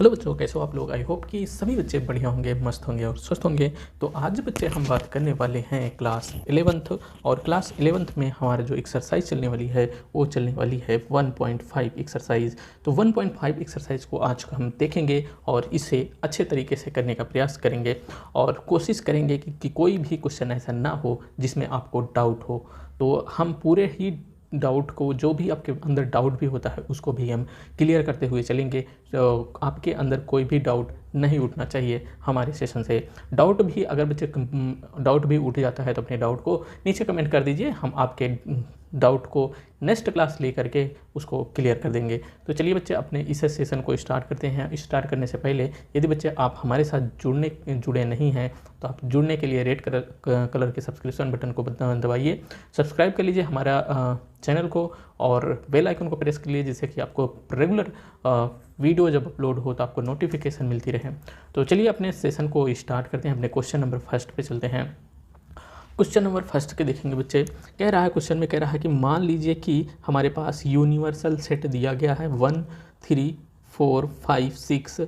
Hello बच्चों, कैसे हो आप लोग। आई होप कि सभी बच्चे बढ़िया होंगे, मस्त होंगे और स्वस्थ होंगे। तो आज बच्चे हम बात करने वाले हैं क्लास 11th और क्लास 11th में हमारा जो एक्सरसाइज चलने वाली है वो चलने वाली है 1.5 एक्सरसाइज। तो 1.5 एक्सरसाइज को आज हम देखेंगे और इसे अच्छे तरीके से करने का प्रयास करेंगे और कोशिश करेंगे कि कोई भी क्वेश्चन ऐसा ना हो जिसमें आपको डाउट हो। तो हम पूरे ही डाउट को, जो भी आपके अंदर डाउट भी होता है उसको भी हम क्लियर करते हुए चलेंगे। तो आपके अंदर कोई भी डाउट नहीं उठना चाहिए हमारे सेशन से। डाउट भी अगर बच्चे डाउट भी उठ जाता है तो अपने डाउट को नीचे कमेंट कर दीजिए, हम आपके डाउट को नेक्स्ट क्लास लेकर के उसको क्लियर कर देंगे। तो चलिए बच्चे अपने इस सेशन को स्टार्ट करते हैं। स्टार्ट करने से पहले यदि बच्चे आप हमारे साथ जुड़े नहीं हैं तो आप जुड़ने के लिए रेड कलर के सब्सक्रिप्शन बटन को दबाइए, सब्सक्राइब कर लीजिए हमारा चैनल को और बेल आइकन को प्रेस कर लीजिए, जिससे कि आपको रेगुलर वीडियो जब अपलोड हो तो आपको नोटिफिकेशन मिलती रहे। तो चलिए अपने सेशन को स्टार्ट करते हैं। अपने क्वेश्चन नंबर फर्स्ट पे चलते हैं। क्वेश्चन नंबर फर्स्ट के देखेंगे बच्चे। कह रहा है, क्वेश्चन में कह रहा है कि मान लीजिए कि हमारे पास यूनिवर्सल सेट दिया गया है 1 3 4 5 6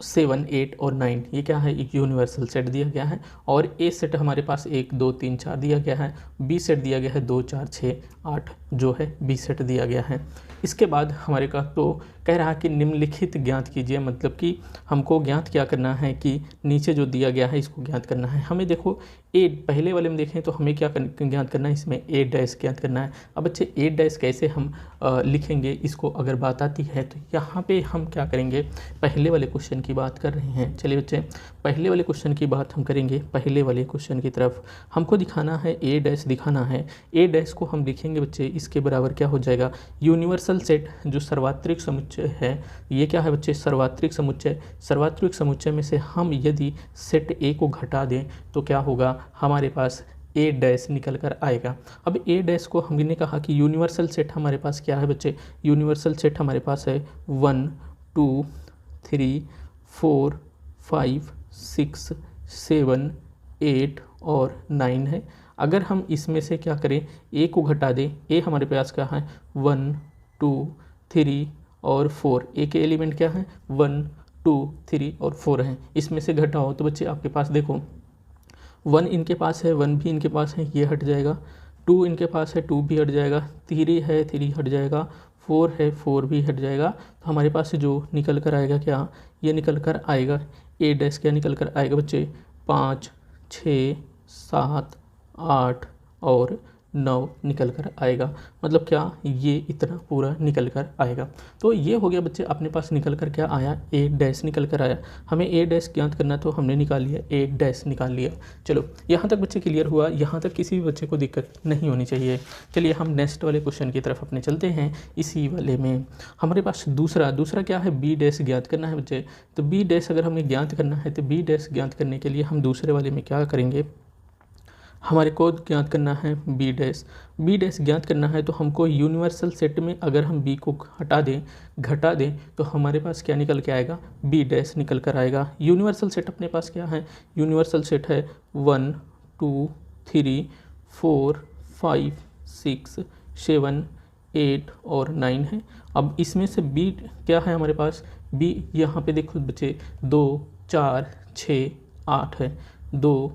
7 8 और 9। ये क्या है, एक यूनिवर्सल सेट दिया गया है। और ए सेट हमारे पास 1 2 3 4 दिया गया है। बी सेट दिया गया है 2 4 6 8 जो है बी सेट दिया गया है। इसके बाद हमारे का तो कह रहा है कि निम्नलिखित ज्ञात कीजिए, मतलब कि हमको ज्ञात क्या करना है कि नीचे जो दिया गया है इसको ज्ञात करना है। हमें देखो ए पहले वाले में देखें तो हमें क्या ज्ञात करना है, इसमें ए डैश ज्ञात करना है। अब बच्चे ए डैश कैसे हम लिखेंगे, इसको अगर बात आती है तो यहाँ पे हम क्या करेंगे, पहले वाले क्वेश्चन की बात कर रहे हैं। चलिए बच्चे पहले वाले क्वेश्चन की बात हम करेंगे। पहले वाले क्वेश्चन की तरफ हमको दिखाना है, ए डैश दिखाना है। ए डैश को हम लिखेंगे बच्चे, इसके बराबर क्या हो जाएगा, यूनिवर्सल सेट जो सर्वात्रिक समुच्चय है। ये क्या है बच्चे, सर्वात्रिक समुच्चय। सर्वात्रिक समुच्चय में से हम यदि सेट ए को घटा दें तो क्या होगा, हमारे पास ए डैश निकल कर आएगा। अब ए डैश को हमने कहा कि यूनिवर्सल सेट हमारे पास क्या है बच्चे, यूनिवर्सल सेट हमारे पास है 1 2 3 4 5 6 7 8 और 9 है। अगर हम इसमें से क्या करें, ए को घटा दें, ए हमारे पास क्या है 1 2 3 और 4। ए के एलिमेंट क्या है 1 2 3 और 4 हैं। इसमें से घटाओ तो बच्चे आपके पास देखो 1 इनके पास है, 1 भी इनके पास है, ये हट जाएगा। 2 इनके पास है, 2 भी हट जाएगा। 3 है, 3 हट जाएगा। 4 है, 4 भी हट जाएगा। तो हमारे पास जो निकल कर आएगा क्या, ये निकल कर आएगा ए डैश क्या निकल कर आएगा बच्चे 5 6 7 8 और 9 निकल कर आएगा। मतलब क्या, ये इतना पूरा निकल कर आएगा। तो ये हो गया बच्चे, अपने पास निकल कर क्या आया, ए डैश निकल कर आया। हमें ए डैश ज्ञात करना तो हमने निकाल लिया, ए डैश निकाल लिया। चलो यहाँ तक बच्चे क्लियर हुआ, यहाँ तक किसी भी बच्चे को दिक्कत नहीं होनी चाहिए। चलिए हम नेक्स्ट वाले क्वेश्चन की तरफ अपने चलते हैं। इसी वाले में हमारे पास दूसरा क्या है, बी डैश ज्ञात करना है बच्चे। तो बी डैश अगर हमें ज्ञात करना है तो बी डैश ज्ञात करने के लिए हम दूसरे वाले में क्या करेंगे, हमारे को ज्ञात करना है बी डैश। बी डैश ज्ञात करना है तो हमको यूनिवर्सल सेट में अगर हम बी को घटा दें तो हमारे पास क्या निकल के आएगा, बी डैश निकल कर आएगा। यूनिवर्सल सेट अपने पास क्या है, यूनिवर्सल सेट है 1 2 3 4 5 6 7 8 और 9 है। अब इसमें से बी क्या है हमारे पास, बी यहाँ पे देखो बच्चे 2 4 6 8 है, 2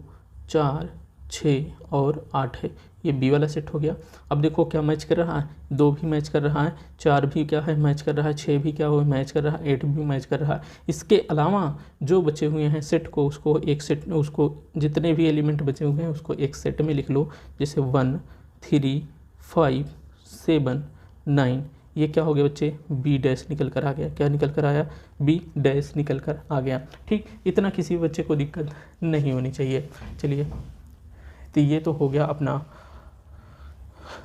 4 6 और 8 है। ये बी वाला सेट हो गया। अब देखो क्या मैच कर रहा है, 2 भी मैच कर रहा है, 4 भी क्या है मैच कर रहा है, 6 भी क्या हो मैच कर रहा है, 8 भी मैच कर रहा है। इसके अलावा जो बचे हुए हैं सेट को, उसको एक सेट, उसको जितने भी एलिमेंट बचे हुए हैं उसको एक सेट में लिख लो। जैसे 1 3 5 7 9, ये क्या हो गया बच्चे, बी डैश निकल कर आ गया। क्या निकल कर आया, बी डैश निकल कर आ गया। ठीक, इतना किसी बच्चे को दिक्कत नहीं होनी चाहिए। चलिए तो ये तो हो गया अपना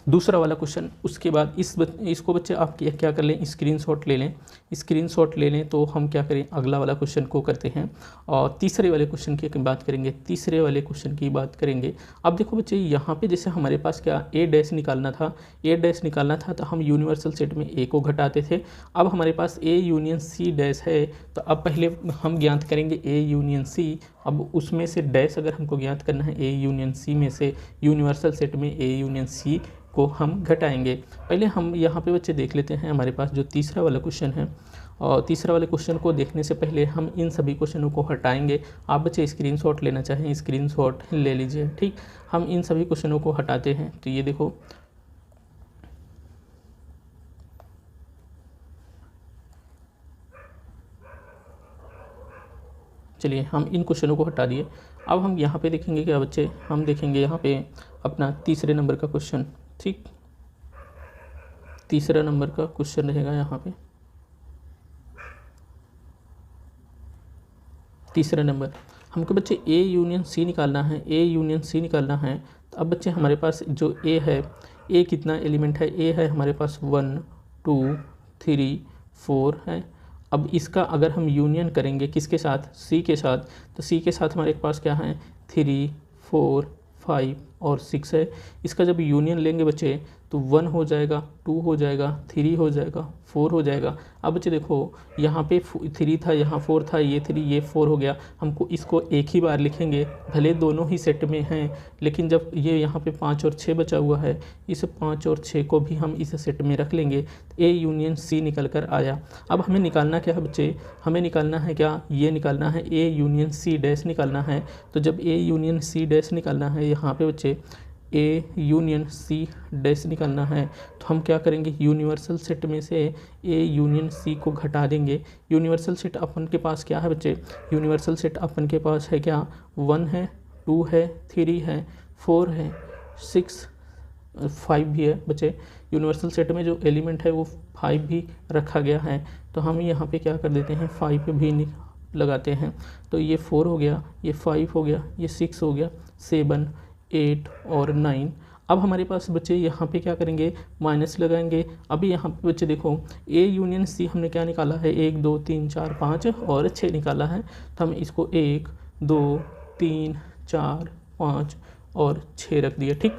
दूसरा वाला क्वेश्चन। उसके बाद इसको बच्चे आप क्या कर लें, स्क्रीनशॉट ले लें। स्क्रीनशॉट ले लें तो हम क्या करें, अगला वाला क्वेश्चन को करते हैं और तीसरे वाले क्वेश्चन की बात करेंगे। तीसरे वाले क्वेश्चन की बात करेंगे। अब देखो बच्चे यहाँ पे जैसे हमारे पास क्या ए डैश निकालना था, ए डैश निकालना था तो हम यूनिवर्सल सेट में ए को घटाते थे। अब हमारे पास ए यूनियन सी डैश है, तो अब पहले हम ज्ञात करेंगे ए यूनियन सी। अब उसमें से डैश अगर हमको ज्ञात करना है ए यूनियन सी में से, यूनिवर्सल सेट में ए यूनियन सी को हम घटाएंगे। पहले हम यहाँ पे बच्चे देख लेते हैं हमारे पास जो तीसरा वाला क्वेश्चन है और तीसरा वाले क्वेश्चन को देखने से पहले हम इन सभी क्वेश्चनों को हटाएंगे। आप बच्चे स्क्रीनशॉट लेना चाहें स्क्रीनशॉट ले लीजिए। ठीक, हम इन सभी क्वेश्चनों को हटाते हैं। तो ये देखो, चलिए हम इन क्वेश्चनों को हटा दिए। अब हम यहाँ पे देखेंगे क्या बच्चे, हम देखेंगे यहाँ पे अपना तीसरे नंबर का क्वेश्चन। ठीक, तीसरा नंबर का क्वेश्चन रहेगा यहाँ पे, तीसरा नंबर हमको बच्चे ए यूनियन सी निकालना है। ए यूनियन सी निकालना है। तो अब बच्चे हमारे पास जो ए है, ए कितना एलिमेंट है, ए है हमारे पास 1 2 3 4 है। अब इसका अगर हम यूनियन करेंगे किसके साथ, सी के साथ, तो सी के साथ हमारे पास क्या है 3 4 5 और 6 है। इसका जब यूनियन लेंगे बच्चे तो 1 हो जाएगा, 2 हो जाएगा, 3 हो जाएगा, 4 हो जाएगा। अब बच्चे देखो यहाँ पे 3 था, यहाँ 4 था, ये 3 ये 4 हो गया। हमको इसको एक ही बार लिखेंगे, भले दोनों ही सेट में हैं, लेकिन जब ये यहाँ पे 5 और 6 बचा हुआ है, इस 5 और 6 को भी हम इस सेट में रख लेंगे। ए यूनियन सी निकल कर आया। अब हमें निकालना क्या है बच्चे, हमें निकालना है क्या, ये निकालना है ए यूनियन सी डैश निकालना है। तो जब ए यूनियन सी डैश निकालना है, यहाँ पे बच्चे ए यूनियन सी डैश निकालना है, तो हम क्या करेंगे, यूनिवर्सल सेट में से ए यूनियन सी को घटा देंगे। यूनिवर्सल सेट अपन के पास क्या है बच्चे, यूनिवर्सल सेट अपन के पास है क्या, 1 है, 2 है, 3 है, 4 है, 6 5 भी है बच्चे। यूनिवर्सल सेट में जो एलिमेंट है वो 5 भी रखा गया है। तो हम यहाँ पे क्या कर देते हैं, 5 भी लगाते हैं। तो ये 4 हो गया, ये 5 हो गया, ये 6 हो गया, 7 8 और 9। अब हमारे पास बच्चे यहाँ पे क्या करेंगे, माइनस लगाएंगे। अभी यहाँ पे बच्चे देखो ए यूनियन सी हमने क्या निकाला है, 1 2 3 4 5 और 6 निकाला है। तो हम इसको 1 2 3 4 5 और 6 रख दिया। ठीक,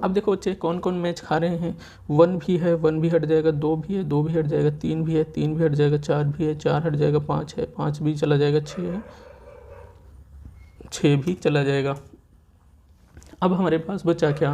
अब देखो बच्चे कौन कौन मैच खा रहे हैं, 1 भी है, 1 भी हट जाएगा, 2 भी है, 2 भी हट जाएगा, 3 भी है, 3 भी हट जाएगा, 4 भी है, 4 हट जाएगा, 5 है, 5 भी चला जाएगा, 6 है, 6 भी चला जाएगा। अब हमारे पास बचा क्या,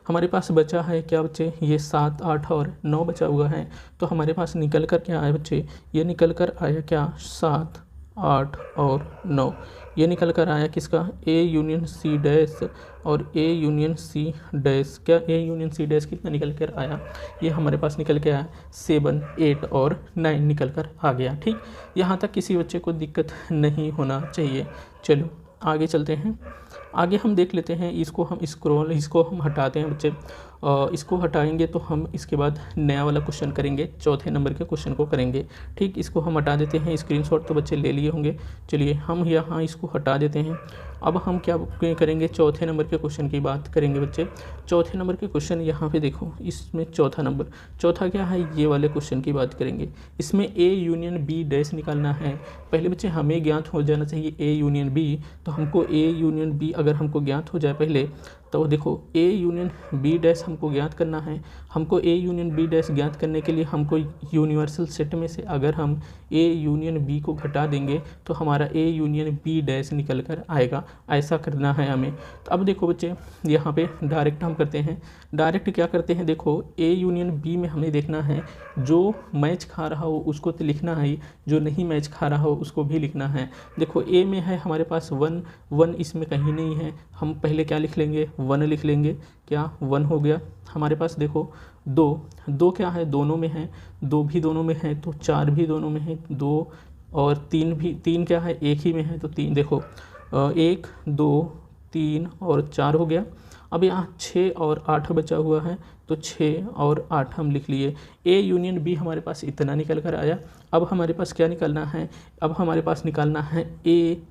हमारे पास बचा है क्या बच्चे, ये 7 8 और 9 बचा हुआ है। तो हमारे पास निकल कर क्या आया बच्चे, ये निकल कर आया क्या, 7 8 और 9। ये निकल कर आया किसका, ए यूनियन सी डैश और ए यूनियन सी डैश। क्या ए यूनियन सी डैश कितना निकल कर आया, ये हमारे पास निकल के आया 7 8 और 9 निकल कर आ गया। ठीक, यहाँ तक किसी बच्चे को दिक्कत नहीं होना चाहिए। चलो आगे चलते हैं। आगे हम देख लेते हैं, इसको हम हटाते हैं बच्चे। इसको हटाएंगे तो हम इसके बाद नया वाला क्वेश्चन करेंगे, चौथे नंबर के क्वेश्चन को करेंगे। ठीक, इसको हम हटा देते हैं। स्क्रीनशॉट तो बच्चे ले लिए होंगे। चलिए हम यहाँ इसको हटा देते हैं। अब हम क्या करेंगे, चौथे नंबर के क्वेश्चन की बात करेंगे बच्चे। चौथे नंबर के क्वेश्चन यहाँ पे देखो, इसमें चौथा नंबर, चौथा क्या है, ये वाले क्वेश्चन की बात करेंगे। इसमें ए यूनियन बी डैश निकालना है। पहले बच्चे हमें ज्ञात हो जाना चाहिए ए यूनियन बी। तो हमको ए यूनियन बी अगर हमको ज्ञात हो जाए पहले, तो देखो ए यूनियन बी डैश हमको ज्ञात करना है। हमको ए यूनियन बी डैश ज्ञात करने के लिए हमको यूनिवर्सल सेट में से अगर हम ए यूनियन बी को घटा देंगे तो हमारा ए यूनियन बी डैश निकल कर आएगा। ऐसा करना है हमें। तो अब देखो बच्चे यहाँ पे डायरेक्ट हम करते हैं। डायरेक्ट क्या करते हैं, देखो ए यूनियन बी में हमें देखना है जो मैच खा रहा हो उसको तो लिखना है, जो नहीं मैच खा रहा हो उसको भी लिखना है। देखो ए में है हमारे पास 1 1 इसमें कहीं नहीं है। हम पहले क्या लिख लेंगे, 1 लिख लेंगे। क्या 1 हो गया। हमारे पास देखो 2 क्या है, दोनों में है, 2 भी दोनों में है, तो 4 भी दोनों में है, 2 और 3 भी, 3 क्या है, एक ही में है, तो 3 देखो 1 2 3 और 4 हो गया। अब यहाँ 6 और 8 बचा हुआ है, तो 6 और 8 हम लिख लिए। ए यूनियन बी हमारे पास इतना निकल कर आया। अब हमारे पास क्या निकालना है, अब हमारे पास निकालना है ए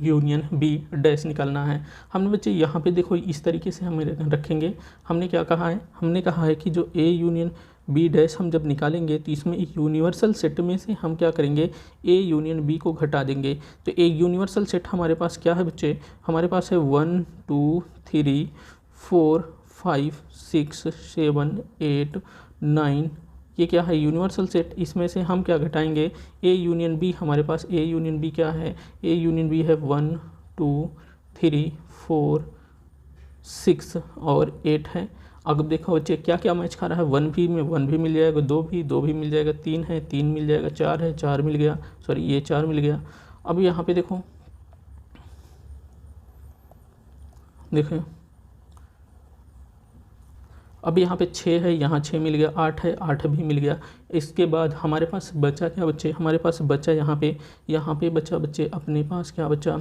यूनियन बी डैश निकालना है। हमने बच्चे यहाँ पे देखो इस तरीके से हम रखेंगे। हमने क्या कहा है, हमने कहा है कि जो ए यूनियन बी डैश हम जब निकालेंगे तो इसमें एक यूनिवर्सल सेट में से हम क्या करेंगे, ए यूनियन बी को घटा देंगे। तो एक यूनिवर्सल सेट हमारे पास क्या है बच्चे, हमारे पास है 1 2 3 4 5 6 7 8 9। ये क्या है, यूनिवर्सल सेट। इसमें से हम क्या घटाएंगे, ए यूनियन बी। हमारे पास ए यूनियन बी क्या है, ए यूनियन बी है 1 2 3 4 6 और 8 है। अब देखो बच्चे क्या क्या मैच खा रहा है, 1 भी में 1 भी मिल जाएगा, 2 भी मिल जाएगा, 3 है 3 मिल जाएगा, 4 है 4 मिल गया, सॉरी ये 4 मिल गया। अब यहाँ पे देखो देखो अब यहाँ पे 6 है, यहाँ 6 मिल गया, 8 है 8 भी मिल गया। इसके बाद हमारे पास बचा क्या बच्चे, हमारे पास बचा यहाँ पे बचा बच्चे अपने पास क्या बचा,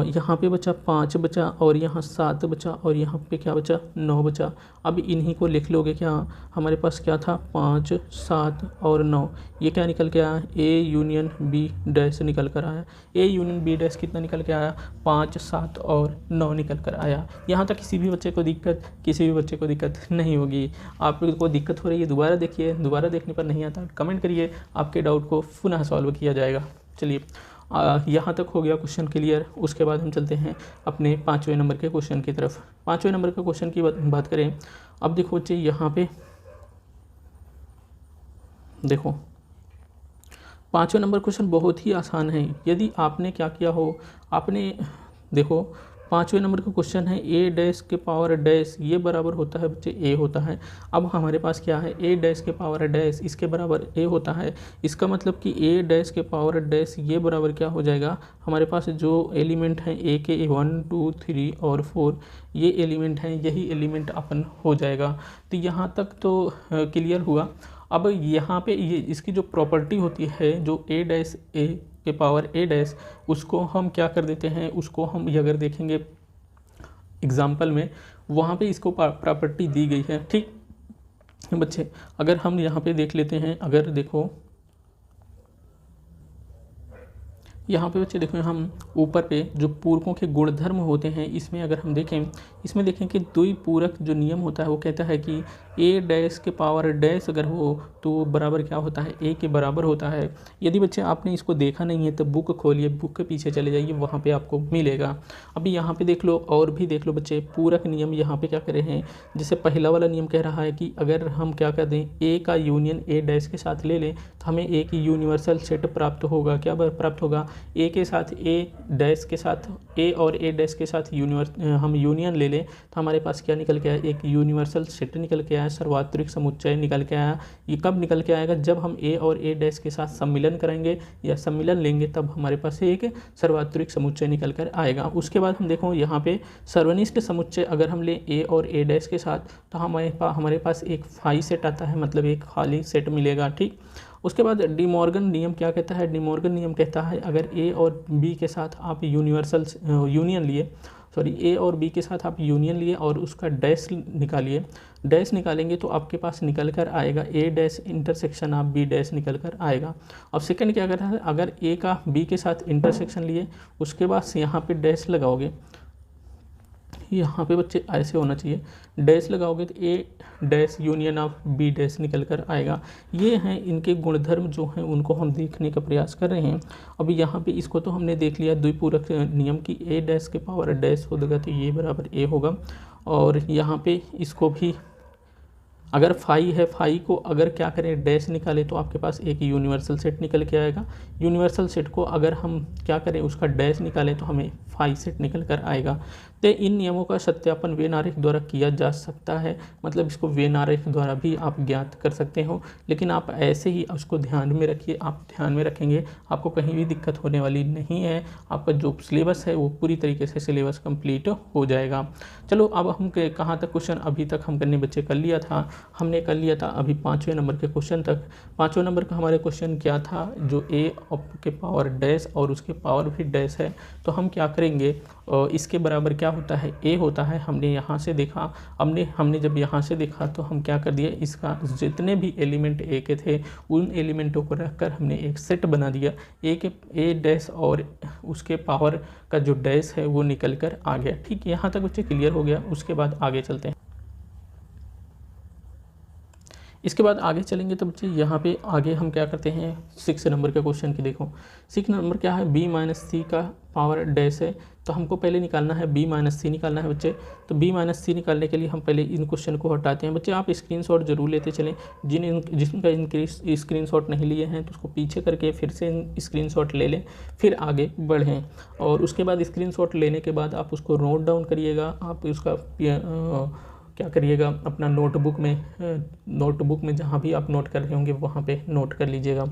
यहाँ पे बचा 5 बचा, और यहाँ 7 बचा, और यहाँ पे क्या बचा 9 बचा। अब इन्हीं को लिख लोगे क्या, हमारे पास क्या था 5 7 और 9, ये क्या निकल के आया, ए यूनियन बी डैश निकल कर आया। ए यूनियन बी डैश कितना निकल के आया, 5 7 और 9 निकल कर आया। यहाँ तक किसी भी बच्चे को दिक्कत नहीं होगी। आपको दिक्कत हो रही है दोबारा देखिए, दोबारा देखने पर नहीं आता कमेंट करिए, आपके डाउट को पुनः सॉल्व किया जाएगा। चलिए यहाँ तक हो गया क्वेश्चन क्लियर। उसके बाद हम चलते हैं अपने 5वें नंबर के क्वेश्चन की तरफ। 5वें नंबर के क्वेश्चन की बात करें। अब देखो बच्चे यहाँ पे देखो 5वें नंबर क्वेश्चन बहुत ही आसान है। यदि आपने क्या किया हो, आपने देखो 5वें नंबर का क्वेश्चन है ए डैश के पावर डैश ये बराबर होता है बच्चे ए होता है। अब हमारे पास क्या है, ए डैश के पावर डैश इसके बराबर ए होता है। इसका मतलब कि ए डैश के पावर डैश ये बराबर क्या हो जाएगा, हमारे पास जो एलिमेंट हैं ए के 1 2 3 और 4 ये एलिमेंट हैं, यही एलिमेंट अपन हो जाएगा। तो यहाँ तक तो क्लियर हुआ। अब यहाँ पे ये इसकी जो प्रॉपर्टी होती है, जो ए डैश ए के पावर ए डैश, उसको हम क्या कर देते हैं, उसको हम ये अगर देखेंगे एग्जाम्पल में, वहाँ पे इसको प्रॉपर्टी दी गई है। ठीक बच्चे, अगर हम यहाँ पे देख लेते हैं, अगर देखो यहाँ पे बच्चे देखो, हम ऊपर पे जो पूरकों के गुणधर्म होते हैं, इसमें अगर हम देखें, इसमें देखें कि द्विपूरक जो नियम होता है वो कहता है कि ए डैश के पावर डैश अगर हो तो बराबर क्या होता है, ए के बराबर होता है। यदि बच्चे आपने इसको देखा नहीं है तो बुक खोलिए, बुक के पीछे चले जाइए, वहाँ पे आपको मिलेगा। अभी यहाँ पे देख लो, और भी देख लो बच्चे, पूरक नियम यहाँ पे क्या करे हैं, जैसे पहला वाला नियम कह रहा है कि अगर हम क्या कर दें, ए का यूनियन ए डैश के साथ ले लें तो हमें ए की यूनिवर्सल सेट प्राप्त होगा। क्या प्राप्त होगा, ए के साथ ए डैश के साथ ए और ए डैश के साथ हम यूनियन ले लें तो हमारे पास क्या निकल के आया, एक यूनिवर्सल सेट निकल के आया, सर्वात्रिक समुच्चय निकल के आया। ये कब निकल के आएगा, जब हम ए और ए डैश के साथ सम्मिलन करेंगे या सम्मिलन लेंगे, तब हमारे पास एक सर्वात्रिक समुच्चय निकल कर आएगा। उसके बाद हम देखो यहाँ पे सर्वनिष्ठ समुच्चय अगर हम लें ए और ए डैश के साथ तो हमारे पास एक फाई सेट आता है, मतलब एक खाली सेट मिलेगा। ठीक, उसके बाद डी मॉर्गन नियम क्या कहता है, डी मॉर्गन नियम कहता है अगर ए और बी के साथ आप यूनियन लिए, सॉरी ए और बी के साथ आप यूनियन लिए और उसका डैश निकालिए, डैश निकालेंगे तो आपके पास निकल कर आएगा A dash intersection of B dash निकल कर आएगा। अब सेकंड क्या करता है, अगर ए का बी के साथ इंटरसेक्शन लिए, उसके बाद यहाँ पे डैश लगाओगे, यहाँ पे बच्चे ऐसे होना चाहिए, डैश लगाओगे तो A dash union of B dash निकल कर आएगा। ये हैं इनके गुणधर्म जो हैं, उनको हम देखने का प्रयास कर रहे हैं। अभी यहाँ पे इसको तो हमने देख लिया, द्विपूरक नियम की ए डैश के पावर डैश होगा तो ये बराबर ए होगा। और यहाँ पे इसको भी अगर फाई है, फाई को अगर क्या करें डैश निकाले तो आपके पास एक यूनिवर्सल सेट निकल के आएगा। यूनिवर्सल सेट को अगर हम क्या करें उसका डैश निकालें तो हमें फाई सेट निकल कर आएगा। तो इन नियमों का सत्यापन वेन आरेख द्वारा किया जा सकता है, मतलब इसको वेन आरेख द्वारा भी आप ज्ञात कर सकते हो, लेकिन आप ऐसे ही उसको ध्यान में रखिए। आप ध्यान में रखेंगे आपको कहीं भी दिक्कत होने वाली नहीं है, आपका जो सिलेबस है वो पूरी तरीके से सिलेबस कंप्लीट हो जाएगा। चलो अब हम कहाँ तक क्वेश्चन अभी तक हम करने बच्चे कर लिया था, हमने कर लिया था अभी 5वें नंबर के क्वेश्चन तक। 5वें नंबर का हमारे क्वेश्चन क्या था, जो ए के पावर डैश और उसके पावर भी डैश है, तो हम क्या करेंगे, इसके बराबर क्या होता है, ए होता है। हमने यहाँ से देखा, हमने जब यहाँ से देखा तो हम क्या कर दिए, इसका जितने भी एलिमेंट ए के थे उन एलिमेंटों को रखकर हमने एक सेट बना दिया। ए डैश और उसके पावर का जो डैश है वो निकल कर आ गया। ठीक, यहाँ तक बच्चे क्लियर हो गया। उसके बाद आगे चलते हैं। इसके बाद आगे चलेंगे तो बच्चे यहाँ पे आगे हम क्या करते हैं, 6 नंबर के क्वेश्चन की देखो। 6 नंबर क्या है, b माइनस सी का पावर डैश है, तो हमको पहले निकालना है b माइनस सी निकालना है बच्चे। तो b माइनस सी निकालने के लिए हम पहले इन क्वेश्चन को हटाते हैं। बच्चे आप स्क्रीनशॉट जरूर लेते चलें, जिनका स्क्रीनशॉट नहीं लिए हैं तो उसको पीछे करके फिर से स्क्रीनशॉट ले लें, फिर आगे बढ़ें। और उसके बाद स्क्रीनशॉट लेने के बाद आप उसको नोट डाउन करिएगा, आप उसका क्या करिएगा, अपना नोटबुक में जहाँ भी आप नोट कर रहे होंगे वहाँ पे नोट कर लीजिएगा।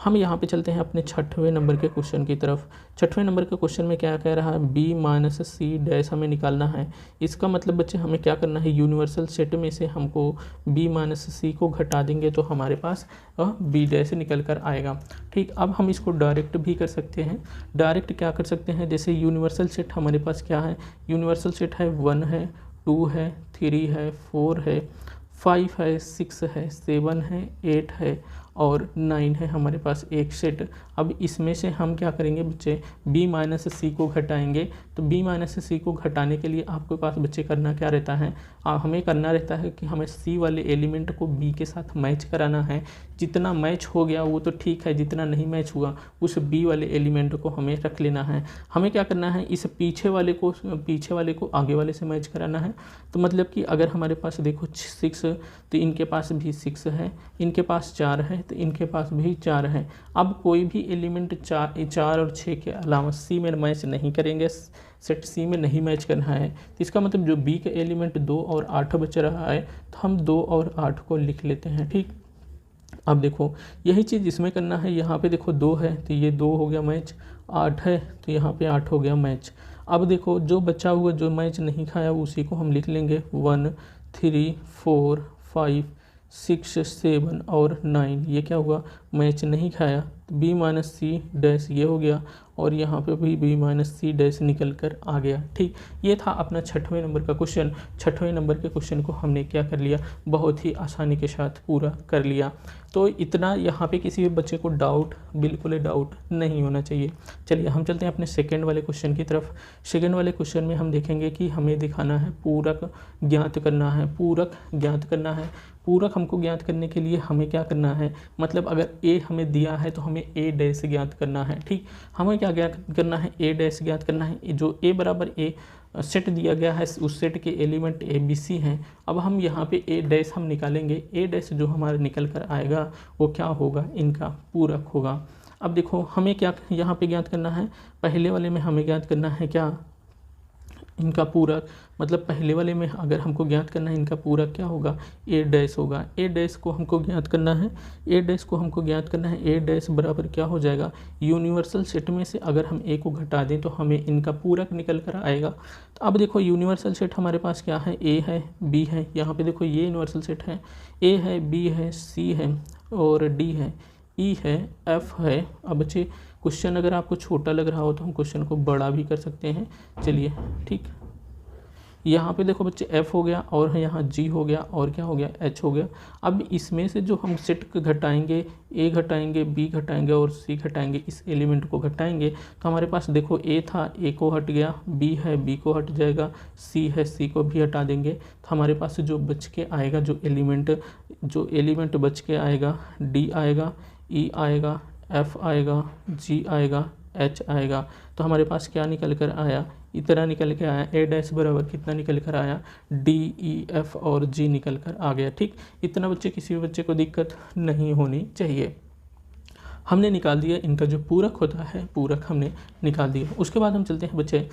हम यहाँ पे चलते हैं अपने 6वें नंबर के क्वेश्चन की तरफ। 6वें नंबर के क्वेश्चन में क्या कह रहा है, b माइनस सी डैश हमें निकालना है। इसका मतलब बच्चे हमें क्या करना है, यूनिवर्सल सेट में से हमको b माइनस सी को घटा देंगे तो हमारे पास b डैश निकल कर आएगा। ठीक, अब हम इसको डायरेक्ट भी कर सकते हैं। डायरेक्ट क्या कर सकते हैं, जैसे यूनिवर्सल सेट हमारे पास क्या है, यूनिवर्सल सेट है 1 है, 2 है, 3 है, 4 है, 5 है, 6 है, 7 है, 8 है और 9 है हमारे पास एक सेट। अब इसमें से हम क्या करेंगे बच्चे, b माइनस सी को घटाएंगे। तो b माइनस सी को घटाने के लिए आपके पास बच्चे करना क्या रहता है, हमें करना रहता है कि हमें c वाले एलिमेंट को b के साथ मैच कराना है। जितना मैच हो गया वो तो ठीक है, जितना नहीं मैच हुआ उस b वाले एलिमेंट को हमें रख लेना है। हमें क्या करना है, इस पीछे वाले को आगे वाले से मैच कराना है। तो मतलब कि अगर हमारे पास देखो 6 तो इनके पास भी 6 है, इनके पास 4 है तो इनके पास भी 4 है। अब कोई भी एलिमेंट 4 और 6 के अलावा सी में मैच नहीं करेंगे, सेट सी में नहीं मैच करना है। तो इसका मतलब जो बी का एलिमेंट 2 और 8 बच रहा है तो हम 2 और 8 को लिख लेते हैं। ठीक, अब देखो यही चीज़ इसमें करना है। यहाँ पे देखो 2 है तो ये 2 हो गया मैच, 8 है तो यहाँ पे 8 हो गया मैच। अब देखो जो बचा हुआ जो मैच नहीं खाया उसी को हम लिख लेंगे 1, 3, 4, 5, 6, 7 और 9, ये क्या हुआ, मैच नहीं खाया। तो b माइनस सी डैश ये हो गया और यहाँ पे भी b माइनस सी डैश निकल कर आ गया। ठीक, ये था अपना 6वें नंबर का क्वेश्चन। 6वें नंबर के क्वेश्चन को हमने क्या कर लिया, बहुत ही आसानी के साथ पूरा कर लिया। तो इतना यहाँ पे किसी भी बच्चे को बिल्कुल डाउट नहीं होना चाहिए। चलिए हम चलते हैं अपने सेकेंड वाले क्वेश्चन की तरफ। सेकेंड वाले क्वेश्चन में हम देखेंगे कि हमें दिखाना है पूरक ज्ञात करना है। पूरक हमको ज्ञात करने के लिए हमें क्या करना है, मतलब अगर a हमें दिया है तो हमें a डैश ज्ञात करना है। ठीक, हमें क्या ज्ञात करना है, a डैश ज्ञात करना है। जो a बराबर a सेट दिया गया है उस सेट के एलिमेंट ए बी सी हैं। अब हम यहाँ पे a डैश हम निकालेंगे, a डैश जो हमारा निकल कर आएगा वो क्या होगा, इनका पूरक होगा। अब देखो हमें क्या यहाँ पे ज्ञात करना है, पहले वाले में हमें ज्ञात करना है क्या, इनका पूरक। मतलब पहले वाले में अगर हमको ज्ञात करना है इनका पूरक क्या होगा, a डैश होगा। a डैश को हमको ज्ञात करना है, a डैश बराबर क्या हो जाएगा, यूनिवर्सल सेट में से अगर हम a को घटा दें तो हमें इनका पूरक निकल कर आएगा। तो अब देखो यूनिवर्सल सेट हमारे पास क्या है, a है, b है। यहाँ पे देखो ये यूनिवर्सल सेट है, a है, b है, c है और d है, e है, f है। अब बच्चे क्वेश्चन अगर आपको छोटा लग रहा हो तो हम क्वेश्चन को बड़ा भी कर सकते हैं। चलिए ठीक, यहाँ पे देखो बच्चे f हो गया और यहाँ g हो गया और क्या हो गया, h हो गया। अब इसमें से जो हम सेट घटाएंगे, a घटाएंगे, b घटाएंगे और c घटाएंगे, इस एलिमेंट को घटाएंगे तो हमारे पास देखो a था, a को हट गया, b है, b को हट जाएगा, c है, c को भी हटा देंगे तो हमारे पास जो बच के आएगा, जो एलिमेंट बच के आएगा, d आएगा, e आएगा, f आएगा, g आएगा, h आएगा। तो हमारे पास क्या निकल कर आया, इतना निकल के आया, a डैश बराबर कितना निकल कर आया, d, e, f और g निकल कर आ गया। ठीक, इतना बच्चे किसी भी बच्चे को दिक्कत नहीं होनी चाहिए। हमने निकाल दिया इनका जो पूरक होता है, पूरक हमने निकाल दिया। उसके बाद हम चलते हैं बच्चे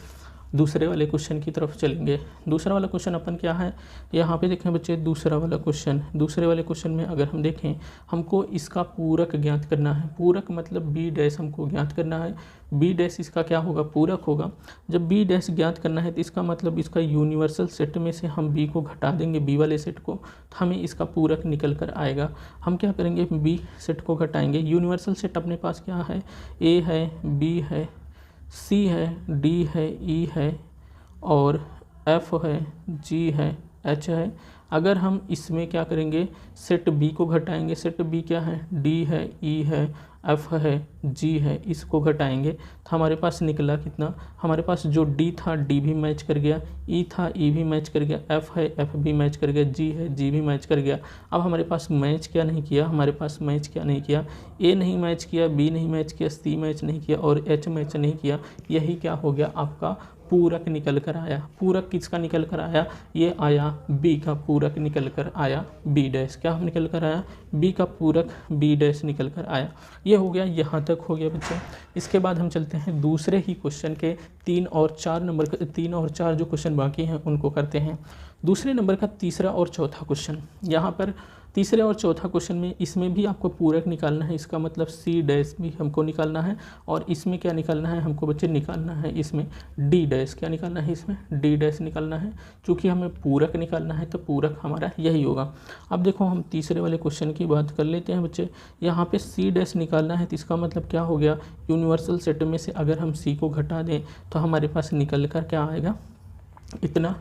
दूसरे वाले क्वेश्चन की तरफ चलेंगे। दूसरा वाला क्वेश्चन अपन क्या है, यहाँ पे देखें बच्चे दूसरे वाले क्वेश्चन में अगर हम देखें, हमको इसका पूरक ज्ञात करना है। पूरक मतलब b डैश हमको ज्ञात करना है, b डैश इसका क्या होगा, पूरक होगा। जब b डैश ज्ञात करना है तो इसका मतलब इसका यूनिवर्सल सेट में से हम b को घटा देंगे, b वाले सेट को, तो हमें इसका पूरक निकल कर आएगा। हम क्या करेंगे, b सेट को घटाएंगे। यूनिवर्सल सेट अपने पास क्या है, a है, b है, c है, d है, e है और f है, g है, h है। अगर हम इसमें क्या करेंगे, सेट b को घटाएंगे, सेट b क्या है, d है, e है, f है, g है, इसको घटाएंगे तो हमारे पास निकला कितना, हमारे पास जो d था d भी मैच कर गया, e था e भी मैच कर गया, f है f भी मैच कर गया, g है g भी मैच कर गया। अब हमारे पास मैच क्या नहीं किया, a नहीं मैच किया, b नहीं मैच किया, c मैच नहीं किया और h मैच नहीं किया। यही क्या हो गया, आपका पूरक निकल कर आया। पूरक किसका निकल कर आया? ये आया बी का पूरक निकल कर आया, बी डैश। क्या हम निकल कर आया? बी का पूरक बी डैश निकल कर आया। ये हो गया, यहाँ तक हो गया बच्चे। इसके बाद हम चलते हैं दूसरे ही क्वेश्चन के 3 और 4 जो क्वेश्चन बाकी हैं उनको करते हैं। दूसरे नंबर का तीसरा और चौथा क्वेश्चन, यहाँ पर तीसरे और चौथा क्वेश्चन में इसमें भी आपको पूरक निकालना है, इसका मतलब सी डैश भी हमको निकालना है। और इसमें क्या निकालना है हमको बच्चे? निकालना है इसमें डी डैश। क्या निकालना है इसमें? डी डैश निकालना है। चूँकि हमें पूरक निकालना है तो पूरक हमारा यही होगा। अब देखो हम तीसरे वाले क्वेश्चन की बात कर लेते हैं बच्चे। यहाँ पे सी डैश निकालना है तो इसका मतलब क्या हो गया? यूनिवर्सल सेट में से अगर हम सी को घटा दें तो हमारे पास निकल कर क्या आएगा? इतना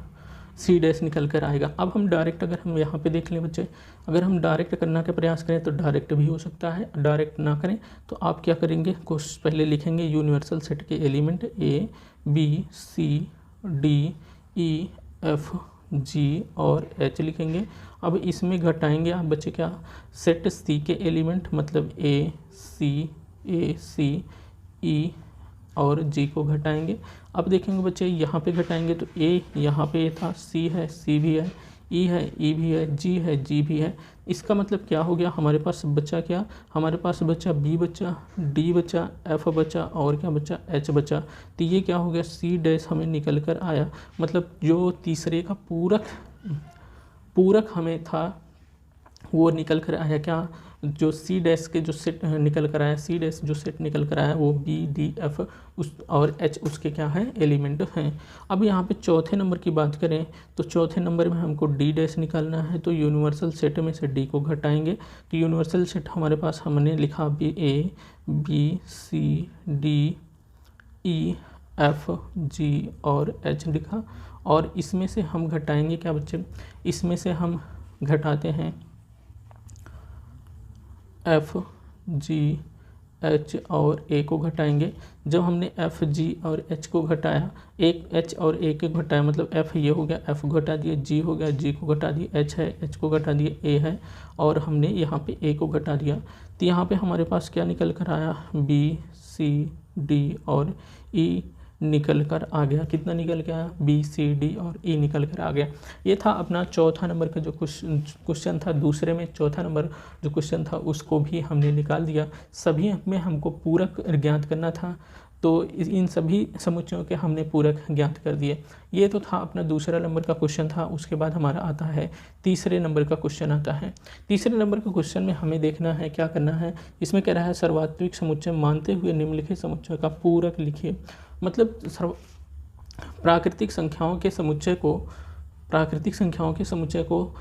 सी डैश निकल कर आएगा। अब हम डायरेक्ट अगर हम यहाँ पे देख लें बच्चे, अगर हम डायरेक्ट करना का प्रयास करें तो डायरेक्ट भी हो सकता है। डायरेक्ट ना करें तो आप क्या करेंगे? कुछ पहले लिखेंगे यूनिवर्सल सेट के element A B C D E F G और एच लिखेंगे। अब इसमें घटाएंगे आप बच्चे क्या? सेट सी के एलिमेंट, मतलब ए सी ई और जी को घटाएंगे। अब देखेंगे बच्चे यहाँ पे घटाएंगे तो ए यहाँ पे था, सी है, सी भी है, ई है, ई भी है, जी भी है। इसका मतलब क्या हो गया? हमारे पास बच्चा क्या? हमारे पास बच्चा बी बच्चा, डी बच्चा, एफ बच्चा और क्या बच्चा? एच बच्चा। तो ये क्या हो गया? सी डैश हमें निकल कर आया। मतलब जो तीसरे का पूरक हमें था वो निकल कर आया क्या? जो सी डैश के जो सेट निकल कर आया, सी डैश जो सेट निकल कर आया वो बी डी एफ उस और एच उसके क्या है? एलिमेंट हैं। अब यहाँ पे चौथे नंबर की बात करें तो चौथे नंबर में हमको डी डैश निकालना है। तो यूनिवर्सल सेट में से डी को घटाएंगे तो यूनिवर्सल सेट हमारे पास हमने लिखा B A B C D E F G और एच लिखा। और इसमें से हम घटाएंगे क्या बच्चे? इसमें से हम घटाते हैं एफ जी एच और ए को घटाएंगे। जब हमने एफ जी और एच को घटाया, एक एच और ए को घटाया, मतलब एफ ये हो गया, एफ को घटा दिए, जी हो गया, जी को घटा दिए, एच है, एच को घटा दिए, ए है और हमने यहाँ पे ए को घटा दिया। तो यहाँ पे हमारे पास क्या निकल कर आया? बी सी डी और ई निकल कर आ गया। कितना निकल के आया? बी सी डी और ई निकल कर आ गया। ये था अपना चौथा नंबर का जो क्वेश्चन था। दूसरे में चौथा नंबर जो क्वेश्चन था उसको भी हमने निकाल दिया। सभी में हमको पूरक ज्ञात करना था तो इन सभी समुच्चयों के हमने पूरक ज्ञात कर दिए। ये तो था अपना दूसरा नंबर का क्वेश्चन था। उसके बाद हमारा आता है तीसरे नंबर का क्वेश्चन आता है। तीसरे नंबर के क्वेश्चन में हमें देखना है क्या करना है। इसमें कह रहा है सर्वात्विक समुच्चय मानते हुए निम्नलिखित समुच्चय का पूरक लिखिए। मतलब प्राकृतिक संख्याओं के समुच्चय को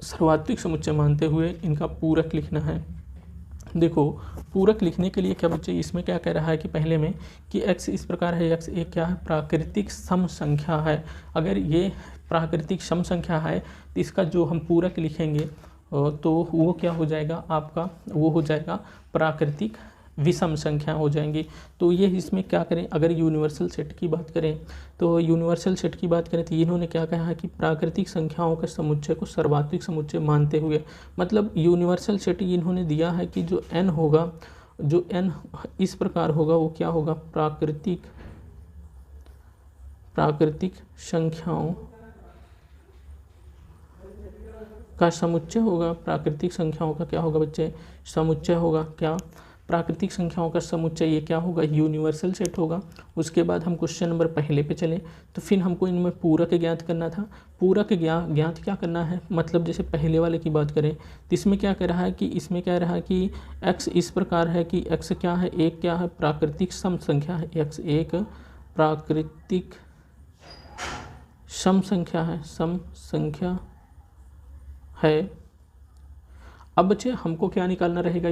सर्वात्विक समुच्चय मानते हुए इनका पूरक लिखना है। देखो पूरक लिखने के लिए क्या बच्चे इसमें क्या कह रहा है कि पहले में कि x इस प्रकार है, x एक क्या है? प्राकृतिक सम संख्या है। अगर ये प्राकृतिक सम संख्या है तो इसका जो हम पूरक लिखेंगे तो वो क्या हो जाएगा आपका? वो हो जाएगा प्राकृतिक विषम संख्या हो जाएंगी। तो ये इसमें क्या करें? अगर यूनिवर्सल सेट की बात करें तो इन्होंने क्या कहा है कि प्राकृतिक संख्याओं के समुच्चय को सर्वात्विक समुच्चय मानते हुए, मतलब यूनिवर्सल सेट इन्होंने दिया है कि जो n होगा, जो n इस प्रकार होगा वो क्या होगा? प्राकृतिक संख्याओं का समुच्चय होगा। प्राकृतिक संख्याओं का क्या होगा बच्चे? समुच्चय होगा। क्या? प्राकृतिक संख्याओं का समुच्चय ये क्या होगा? यूनिवर्सल सेट होगा। उसके बाद हम क्वेश्चन नंबर पहले पे चले तो फिर हमको इनमें पूरक ज्ञात करना था। पूरक ज्ञात क्या करना है? मतलब जैसे पहले वाले की बात करें तो इसमें क्या कह रहा है कि x इस प्रकार है कि x क्या है? एक क्या है? प्राकृतिक सम संख्या है। x एक प्राकृतिक सम संख्या है। अब बच्चे हमको क्या निकालना रहेगा?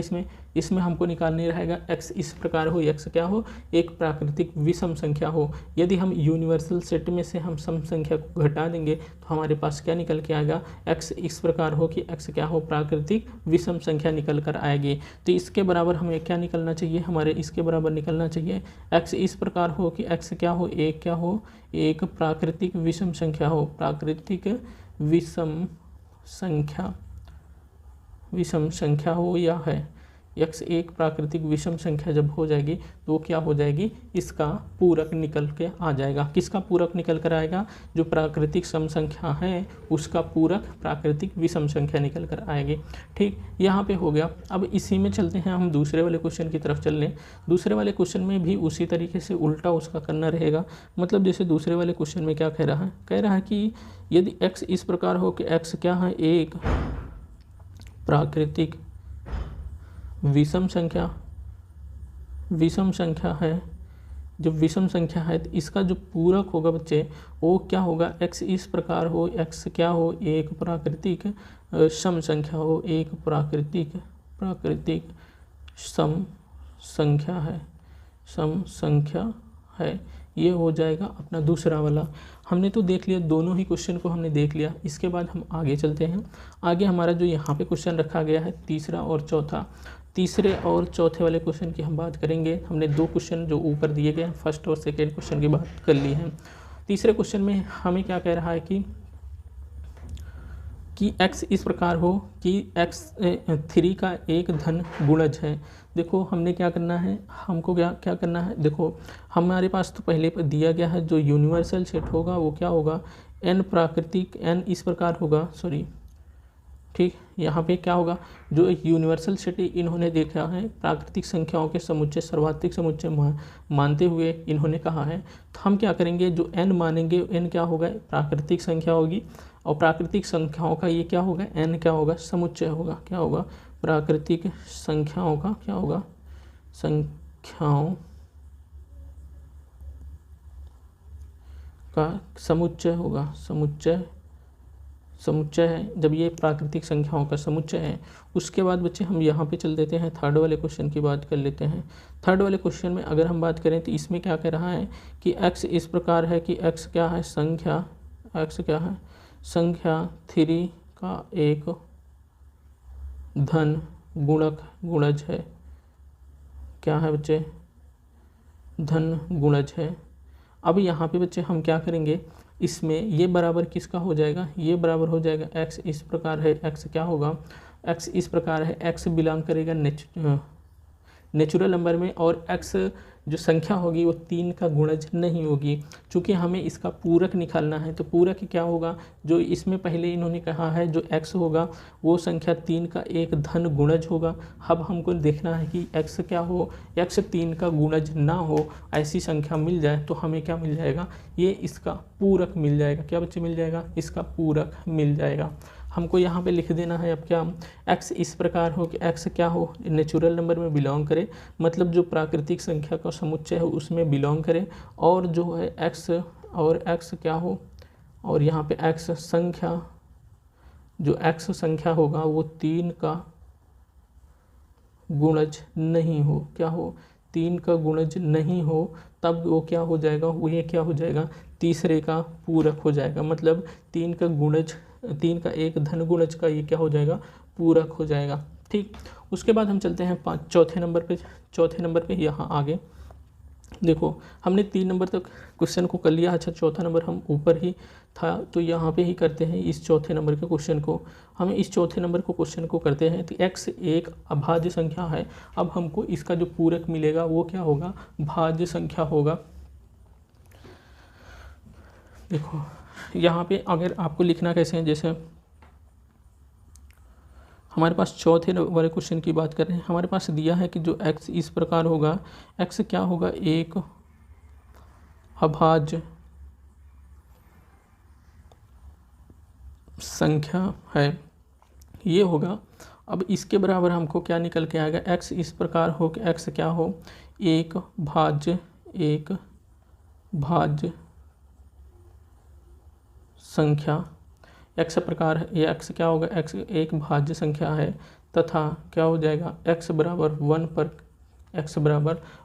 इसमें हमको निकालने रहेगा x इस प्रकार हो, x क्या हो? एक प्राकृतिक विषम संख्या हो। यदि हम यूनिवर्सल सेट में से हम सम संख्या को घटा देंगे तो हमारे पास क्या निकल के आएगा? x इस प्रकार हो कि x क्या हो? प्राकृतिक विषम संख्या निकल कर आएगी। तो इसके बराबर हमें क्या निकलना चाहिए? हमारे इसके बराबर निकलना चाहिए x इस प्रकार हो कि x क्या हो? एक क्या हो? एक प्राकृतिक विषम संख्या हो। प्राकृतिक विषम संख्या हो या है। x एक प्राकृतिक विषम संख्या जब हो जाएगी तो क्या हो जाएगी, इसका पूरक निकल के आ जाएगा। किसका पूरक निकल कर आएगा, जो प्राकृतिक सम संख्या है उसका पूरक प्राकृतिक विषम संख्या निकल कर आएगी। ठीक, यहाँ पे हो गया। अब इसी में चलते हैं हम दूसरे वाले क्वेश्चन की तरफ चल लें। दूसरे वाले क्वेश्चन में भी उसी तरीके से उल्टा उसका करना रहेगा। मतलब जैसे दूसरे वाले क्वेश्चन में क्या कह रहा है कि यदि x इस प्रकार हो कि x क्या है, एक प्राकृतिक विषम संख्या है। जब विषम संख्या है तो इसका जो पूरक होगा बच्चे वो क्या होगा, x इस प्रकार हो, x क्या हो, एक प्राकृतिक सम संख्या हो, एक प्राकृतिक सम संख्या है। ये हो जाएगा अपना दूसरा वाला। हमने तो देख लिया, दोनों ही क्वेश्चन को हमने देख लिया। इसके बाद हम आगे चलते हैं। आगे हमारा जो यहाँ पे क्वेश्चन रखा गया है तीसरा और चौथा, तीसरे और चौथे वाले क्वेश्चन की हम बात करेंगे। हमने दो क्वेश्चन जो ऊपर दिए गए हैं फर्स्ट और सेकेंड क्वेश्चन की बात कर ली है। तीसरे क्वेश्चन में हमें क्या कह रहा है कि x इस प्रकार हो कि x 3 का एक धन गुणज है। देखो हमने क्या करना है, हमको क्या करना है, देखो हमारे पास तो पहले पर दिया गया है जो यूनिवर्सल सेट होगा वो क्या होगा, n इस प्रकार होगा, ठीक। यहाँ पे क्या होगा, जो एक यूनिवर्सल सेट इन्होंने देखा है प्राकृतिक संख्याओं के समुच्चय सर्वाधिक समुच्चय मानते हुए इन्होंने कहा है। तो हम क्या करेंगे, जो n मानेंगे n क्या होगा, प्राकृतिक संख्या होगी और प्राकृतिक संख्याओं का ये क्या होगा, n क्या होगा, समुच्चय होगा। क्या होगा, प्राकृतिक संख्याओं का क्या होगा, संख्याओं का समुच्चय होगा। समुच्चय है जब ये प्राकृतिक संख्याओं का समुच्चय है। उसके बाद बच्चे हम यहाँ पे चल देते हैं, थर्ड वाले क्वेश्चन की बात कर लेते हैं। थर्ड वाले क्वेश्चन में अगर हम बात करें तो इसमें क्या कह रहा है कि x इस प्रकार है कि x क्या है, संख्या 3 का एक धन गुणज है। क्या है बच्चे, धन गुणज है। अब यहाँ पे बच्चे हम क्या करेंगे, इसमें ये बराबर किसका हो जाएगा, ये बराबर हो जाएगा x इस प्रकार है, x क्या होगा, x इस प्रकार है, x बिलोंग करेगा नेचुरल नंबर में और x जो संख्या होगी वो 3 का गुणज नहीं होगी। चूँकि हमें इसका पूरक निकालना है तो पूरक क्या होगा, जो इसमें पहले इन्होंने कहा है जो x होगा वो संख्या 3 का एक धन गुणज होगा। अब हमको देखना है कि x क्या हो, x 3 का गुणज ना हो, ऐसी संख्या मिल जाए तो हमें क्या मिल जाएगा, ये इसका पूरक मिल जाएगा। क्या बच्चे मिल जाएगा, इसका पूरक मिल जाएगा। हमको यहाँ पे लिख देना है अब क्या, x इस प्रकार हो कि x क्या हो, नेचुरल नंबर में बिलोंग करे, मतलब जो प्राकृतिक संख्या का समुच्चय है उसमें बिलोंग करे, और जो है x क्या हो, और यहाँ पे x संख्या, जो x संख्या होगा वो 3 का गुणज नहीं हो। क्या हो, 3 का गुणज नहीं हो, तब वो क्या हो जाएगा, वो ये क्या हो जाएगा, तीसरे का पूरक हो जाएगा। मतलब 3 का एक धन गुणज का ये क्या हो जाएगा, पूरक हो जाएगा। ठीक, उसके बाद हम चलते हैं चौथे नंबर पे यहाँ आगे देखो हमने 3 नंबर तक क्वेश्चन को कर लिया। अच्छा, चौथा नंबर हम ऊपर ही था तो यहाँ पे ही करते हैं इस चौथे नंबर के क्वेश्चन को। हमें इस चौथे नंबर को क्वेश्चन को करते हैं तो x एक अभाज्य संख्या है। अब हमको इसका जो पूरक मिलेगा वो क्या होगा, भाज्य संख्या होगा। देखो यहाँ पे अगर आपको लिखना कैसे है, जैसे हमारे पास चौथे वाले क्वेश्चन की बात कर रहे हैं, हमारे पास दिया है कि जो x इस प्रकार होगा, x क्या होगा, एक अभाज्य संख्या है, ये होगा। अब इसके बराबर हमको क्या निकल के आएगा, x इस प्रकार हो कि x क्या हो, एक भाज्य संख्या। x प्रकार ये x क्या होगा, x एक भाज्य संख्या है तथा क्या हो जाएगा, x बराबर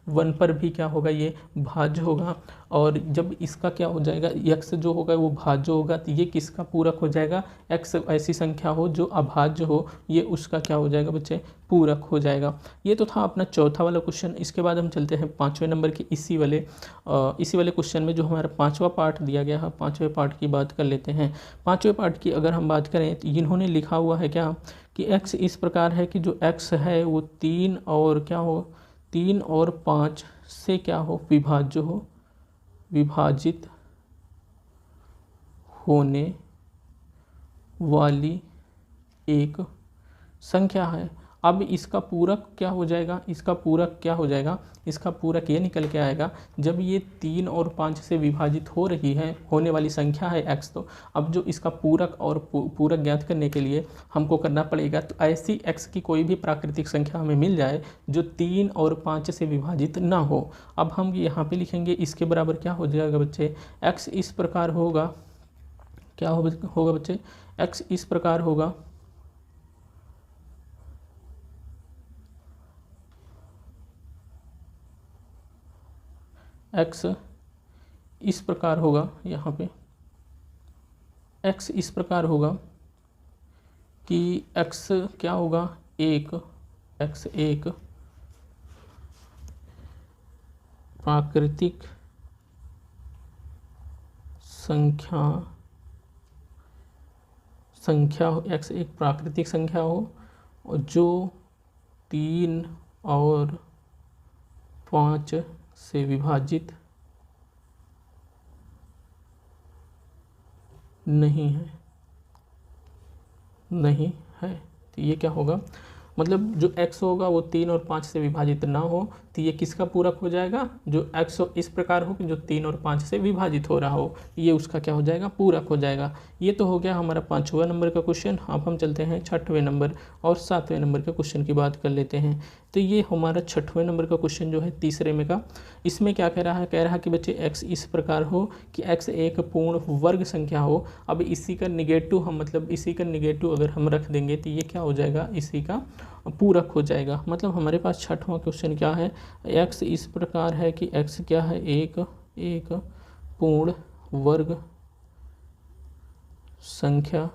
1 पर भी क्या होगा, ये भाज्य होगा। और जब इसका क्या हो जाएगा, x जो होगा वो भाज्य होगा तो ये किसका पूरक हो जाएगा, x ऐसी संख्या हो जो अभाज्य हो, ये उसका क्या हो जाएगा बच्चे, पूरक हो जाएगा। ये तो था अपना चौथा वाला क्वेश्चन। इसके बाद हम चलते हैं 5वें नंबर के इसी वाले क्वेश्चन में जो हमारा 5वां पार्ट दिया गया है। 5वें पार्ट की बात कर लेते हैं। 5वें पार्ट की अगर हम बात करें तो इन्होंने लिखा हुआ है क्या कि x इस प्रकार है कि जो x है वो 3 और क्या हो, 3 और 5 से क्या हो, विभाजित होने वाली एक संख्या है। अब इसका पूरक क्या हो जाएगा, इसका पूरक क्या हो जाएगा, इसका पूरक ये निकल के आएगा जब ये 3 और 5 से विभाजित हो रही है, होने वाली संख्या है x। तो अब जो इसका पूरक और पूरक ज्ञात करने के लिए हमको करना पड़ेगा, तो ऐसी x की कोई भी प्राकृतिक संख्या हमें मिल जाए जो 3 और 5 से विभाजित ना हो। अब हम यहाँ पे लिखेंगे इसके बराबर क्या हो जाएगा बच्चे, x इस प्रकार होगा, क्या होगा बच्चे, x इस प्रकार होगा, x इस प्रकार होगा, यहाँ पे x इस प्रकार होगा कि x क्या होगा, x एक प्राकृतिक संख्या x एक प्राकृतिक संख्या हो और जो 3 और 5 से विभाजित नहीं है। तो ये क्या होगा, मतलब जो x होगा वो 3 और 5 से विभाजित ना हो, तो ये किसका पूरक हो जाएगा, जो x इस प्रकार हो कि जो 3 और 5 से विभाजित हो रहा हो, ये उसका क्या हो जाएगा, पूरक हो जाएगा। ये तो हो गया हमारा 5वां नंबर का क्वेश्चन। अब हम चलते हैं 6वें नंबर और 7वें नंबर के क्वेश्चन की बात कर लेते हैं। तो ये हमारा 6वें नंबर का क्वेश्चन जो है तीसरे में का, इसमें क्या कह रहा है, कह रहा है कि बच्चे x इस प्रकार हो कि x एक पूर्ण वर्ग संख्या हो। अब इसी का निगेटिव हम, मतलब इसी का निगेटिव अगर हम रख देंगे तो ये क्या हो जाएगा, इसी का पूरक हो जाएगा। मतलब हमारे पास 6वां क्वेश्चन क्या है, x इस प्रकार है कि x क्या है, एक पूर्ण वर्ग संख्या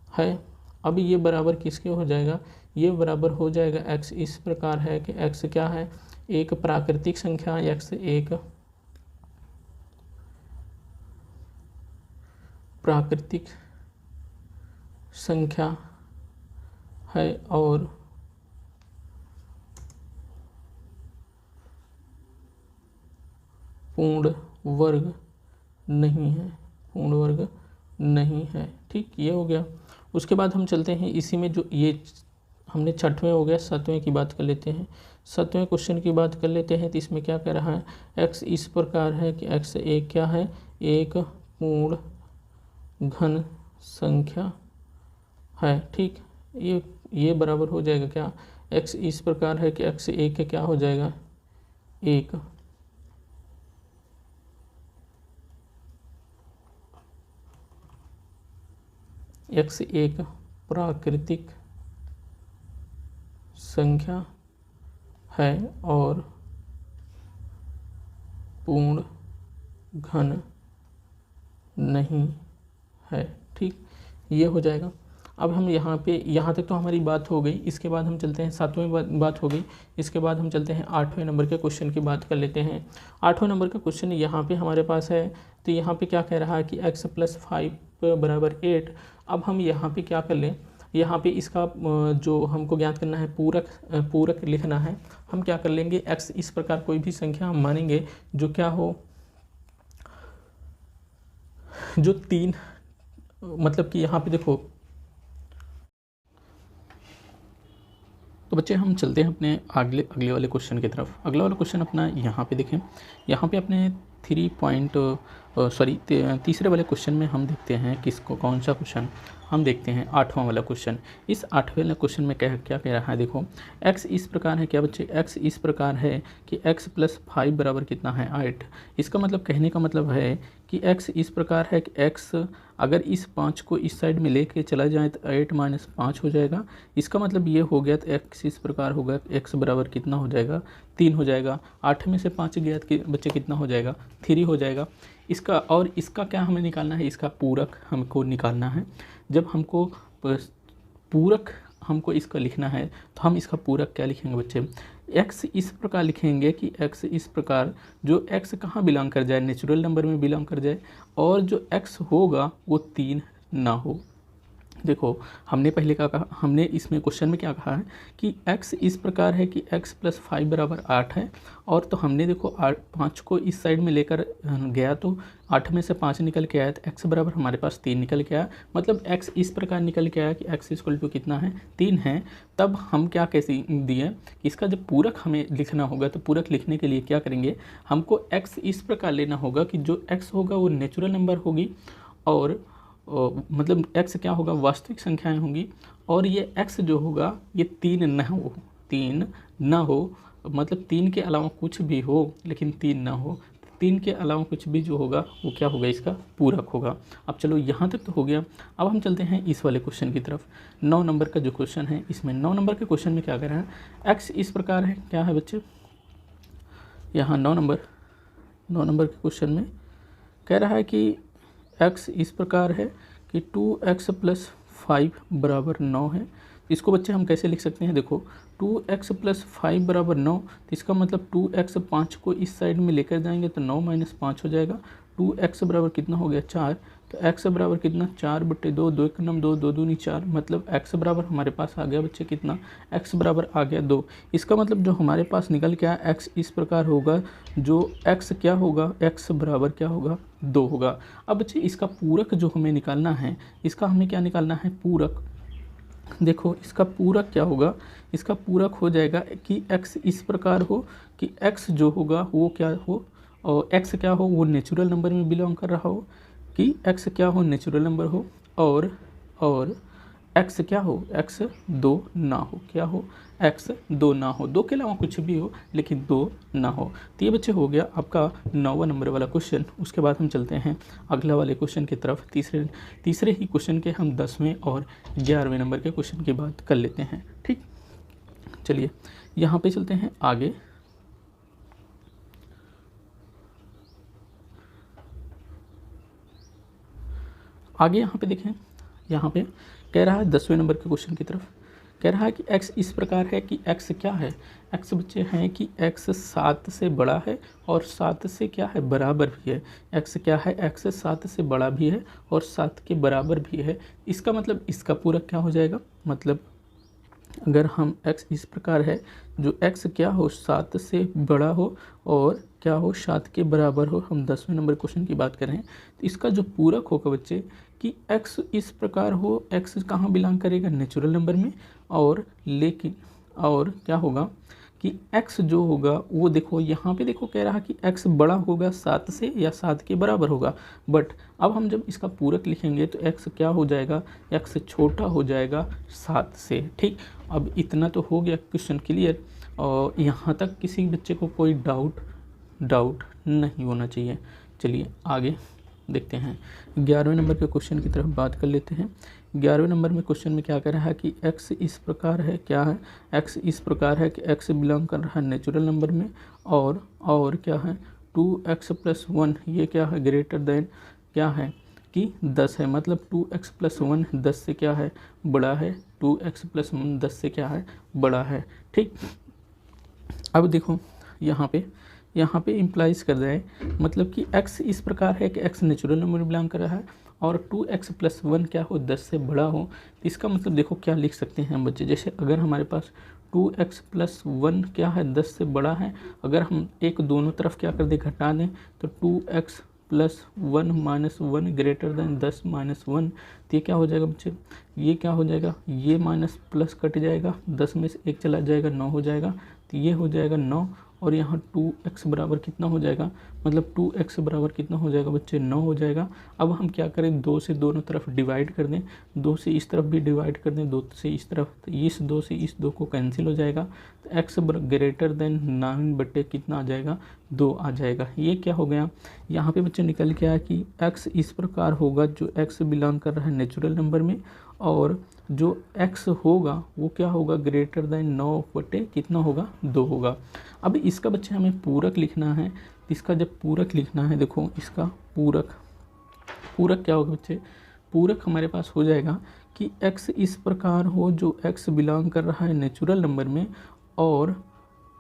है। अब ये बराबर किसके हो जाएगा, ये बराबर हो जाएगा x इस प्रकार है कि x क्या है, एक प्राकृतिक संख्या, x एक प्राकृतिक संख्या है और पूर्ण वर्ग नहीं है। ठीक, ये हो गया। उसके बाद हम चलते हैं इसी में, जो ये हमने 6वें हो गया, 7वें की बात कर लेते हैं। 7वें क्वेश्चन की बात कर लेते हैं। तो इसमें क्या कह रहा है, x इस प्रकार है कि x एक क्या है, एक पूर्ण घन संख्या है। ठीक, ये बराबर हो जाएगा क्या, x इस प्रकार है कि x एक क्या हो जाएगा, एक x एक प्राकृतिक संख्या है और पूर्ण घन नहीं है। ठीक, ये हो जाएगा। अब हम यहाँ तक तो हमारी बात हो गई। इसके बाद हम चलते हैं 7वें बात हो गई। इसके बाद हम चलते हैं 8वें नंबर के क्वेश्चन की बात कर लेते हैं। 8वें नंबर का क्वेश्चन यहाँ पे हमारे पास है। तो यहाँ पे क्या कह रहा है कि x + 5 = 8। अब हम यहाँ पे क्या कर लें, यहाँ पे इसका जो हमको ज्ञात करना है, पूरक लिखना है। हम क्या कर लेंगे, x इस प्रकार कोई भी संख्या हम मानेंगे जो क्या हो, जो 3, मतलब कि यहाँ पे देखो, तो बच्चे हम चलते हैं अपने अगले वाले क्वेश्चन की तरफ। अगला वाला क्वेश्चन अपना यहाँ पे देखें, यहाँ पे अपने तीसरे वाले क्वेश्चन में हम देखते हैं किसको, कौन सा क्वेश्चन हम देखते हैं, 8वां वाला क्वेश्चन। इस 8वें वाले क्वेश्चन में क्या कह रहा है, देखो x इस प्रकार है, क्या बच्चे, x इस प्रकार है कि x + 5 बराबर कितना है, 8। इसका मतलब, कहने का मतलब है कि x इस प्रकार है कि x अगर इस 5 को इस साइड में लेके चला जाए तो 8 - 5 हो जाएगा। इसका मतलब ये हो गया, तो x इस प्रकार होगा, x बराबर कितना हो जाएगा, 3 हो जाएगा। 8 में से 5 गया कि बच्चे कितना हो जाएगा, 3 हो जाएगा। इसका क्या हमें निकालना है, इसका पूरक हमको निकालना है। जब हमको पूरक हमको इसका लिखना है तो हम इसका पूरक क्या लिखेंगे बच्चे, x इस प्रकार लिखेंगे कि x इस प्रकार, जो x कहाँ बिलोंग कर जाए, नेचुरल नंबर में बिलोंग कर जाए, और जो x होगा वो 3 ना हो। देखो हमने पहले क्या कहा, हमने इसमें क्वेश्चन में क्या कहा है कि x इस प्रकार है कि x + 5 = 8 है। और तो हमने देखो 5 को इस साइड में लेकर गया तो 8 में से 5 निकल के आया तो x बराबर हमारे पास 3 निकल के आया। मतलब x इस प्रकार निकल के आया कि x = कितना है, 3 है। तब हम क्या कैसे दिए कि इसका जब पूरक हमें लिखना होगा तो पूरक लिखने के लिए क्या करेंगे, हमको x इस प्रकार लेना होगा कि जो x होगा वो नेचुरल नंबर होगी और मतलब x क्या होगा, वास्तविक संख्याएं होंगी। और ये x जो होगा ये 3 न हो, 3 न हो, मतलब 3 के अलावा कुछ भी हो लेकिन 3 ना हो। 3 के अलावा कुछ भी जो होगा वो क्या होगा, इसका पूरक होगा। अब चलो यहाँ तक तो हो गया। अब हम चलते हैं इस वाले क्वेश्चन की तरफ। 9 नंबर का जो क्वेश्चन है, इसमें 9 नंबर के क्वेश्चन में क्या कर रहे हैं, x इस प्रकार है, क्या है बच्चे, यहाँ 9 नंबर के क्वेश्चन में कह रहा है कि x इस प्रकार है कि 2x + 5 = 9 है। इसको बच्चे हम कैसे लिख सकते हैं, देखो 2x + 5 = 9, तो इसका मतलब 2x 5 को इस साइड में लेकर जाएंगे तो 9 - 5 हो जाएगा। 2x बराबर कितना हो गया, 4, तो x बराबर कितना, 4/2, 2 × 9 2, 2 दूनी 4, मतलब x बराबर हमारे पास आ गया बच्चे कितना, x बराबर आ गया 2। इसका मतलब जो हमारे पास निकल के आया x इस प्रकार होगा, जो x क्या होगा, x बराबर क्या होगा, 2 होगा। अब बच्चे इसका पूरक जो हमें निकालना है, इसका हमें क्या निकालना है, पूरक। देखो इसका पूरक क्या होगा, इसका पूरक हो जाएगा कि x इस प्रकार हो कि x जो होगा वो क्या हो, और x क्या हो, वो नेचुरल नंबर में बिलोंग कर रहा हो, कि x क्या हो, नेचुरल नंबर हो, और x क्या हो, x 2 ना हो, क्या हो, x 2 ना हो, 2 के अलावा कुछ भी हो लेकिन 2 ना हो। तो ये बच्चे हो गया आपका 9वां नंबर वाला क्वेश्चन। उसके बाद हम चलते हैं अगला वाले क्वेश्चन की तरफ। तीसरे ही क्वेश्चन के हम 10वें और 11वें नंबर के क्वेश्चन की बात कर लेते हैं। ठीक, चलिए यहाँ पे चलते हैं आगे। यहाँ पे देखें, यहाँ पे कह रहा है 10वें नंबर के क्वेश्चन की तरफ, कह रहा है कि x इस प्रकार है कि x क्या है, x बच्चे हैं कि x 7 से बड़ा है और 7 से क्या है, बराबर भी है। x क्या है, x 7 से बड़ा भी है और 7 के बराबर भी है। इसका मतलब इसका पूरक क्या हो जाएगा, मतलब अगर हम x इस प्रकार है, जो x क्या हो, 7 से बड़ा हो और क्या हो, 7 के बराबर हो, हम 10वें नंबर क्वेश्चन की बात कर रहे हैं, तो इसका जो पूरक होगा बच्चे कि x इस प्रकार हो, x कहाँ बिलोंग करेगा, नेचुरल नंबर में, और लेकिन और क्या होगा कि x जो होगा वो देखो यहाँ पे देखो कह रहा कि x बड़ा होगा 7 से या 7 के बराबर होगा। बट अब हम जब इसका पूरक लिखेंगे तो x क्या हो जाएगा, x छोटा हो जाएगा 7 से। ठीक, अब इतना तो हो गया क्वेश्चन क्लियर, और यहाँ तक किसी बच्चे को कोई डाउट नहीं होना चाहिए। चलिए आगे देखते हैं, 11वें नंबर के क्वेश्चन की तरफ बात कर लेते हैं। 11वें नंबर में क्वेश्चन में क्या कह रहा है कि x इस प्रकार है, क्या है, x इस प्रकार है कि x बिलोंग कर रहा है नेचुरल नंबर में, और क्या है 2x + 1, ये क्या है, ग्रेटर देन क्या है कि 10 है, मतलब 2x + 1 10 से क्या है, बड़ा है, 2x + 1 10 से क्या है, बड़ा है। ठीक, अब देखो यहाँ पे इम्प्लाइज कर रहे हैं, मतलब कि x इस प्रकार है कि x नेचुरल नंबर में बिलोंग कर रहा है और 2x + 1 क्या हो, 10 से बड़ा हो। इसका मतलब देखो क्या लिख सकते हैं हम बच्चे, जैसे अगर हमारे पास 2x + 1 क्या है, 10 से बड़ा है, अगर हम एक दोनों तरफ क्या कर दें, घटा दें, तो 2x + 1 - 1 ग्रेटर देन 10 - 1, तो ये क्या हो जाएगा बच्चे, ये क्या हो जाएगा, ये माइनस प्लस कट जाएगा, 10 में से 1 चला जाएगा, 9 हो जाएगा, तो ये हो जाएगा 9, और यहाँ 2x बराबर कितना हो जाएगा, मतलब 2x बराबर कितना हो जाएगा बच्चे, 9 हो जाएगा। अब हम क्या करें, 2 से दोनों तरफ डिवाइड कर दें, 2 से इस तरफ भी डिवाइड कर दें, 2 से इस तरफ, तो इस 2 से इस 2 को कैंसिल हो जाएगा, तो x ग्रेटर देन 9 बटे कितना आ जाएगा, 2 आ जाएगा। ये क्या हो गया, यहाँ पे बच्चे निकल के आया कि x इस प्रकार होगा, जो x बिलोंग कर रहा है नेचुरल नंबर में, और जो x होगा वो क्या होगा, ग्रेटर देन 9 बटे कितना होगा, 2 होगा। अब इसका बच्चे हमें पूरक लिखना है, इसका जब पूरक लिखना है, देखो इसका पूरक क्या होगा बच्चे, पूरक हमारे पास हो जाएगा कि x इस प्रकार हो, जो x बिलोंग कर रहा है नेचुरल नंबर में, और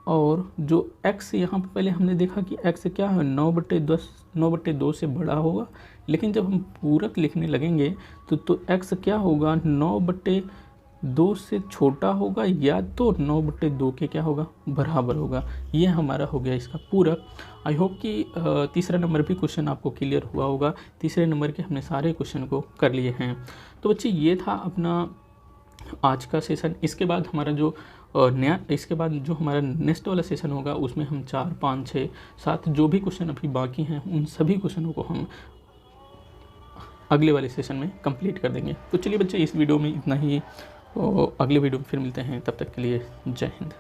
और जो x यहाँ पे पहले हमने देखा कि x क्या है 9/2 से बड़ा होगा, लेकिन जब हम पूरक लिखने लगेंगे तो x क्या होगा 9/2 से छोटा होगा या तो 9/2 के क्या होगा बराबर होगा। ये हमारा हो गया इसका पूरक। आई होप कि तीसरा नंबर भी क्वेश्चन आपको क्लियर हुआ होगा। तीसरे नंबर के हमने सारे क्वेश्चन को कर लिए हैं। तो बच्चे ये था अपना आज का सेशन। इसके बाद हमारा जो इसके बाद जो हमारा नेक्स्ट वाला सेशन होगा उसमें हम 4, 5, 6, 7 जो भी क्वेश्चन अभी बाकी हैं उन सभी क्वेश्चनों को हम अगले वाले सेशन में कंप्लीट कर देंगे। तो चलिए बच्चे इस वीडियो में इतना ही, अगले वीडियो में फिर मिलते हैं, तब तक के लिए जय हिंद।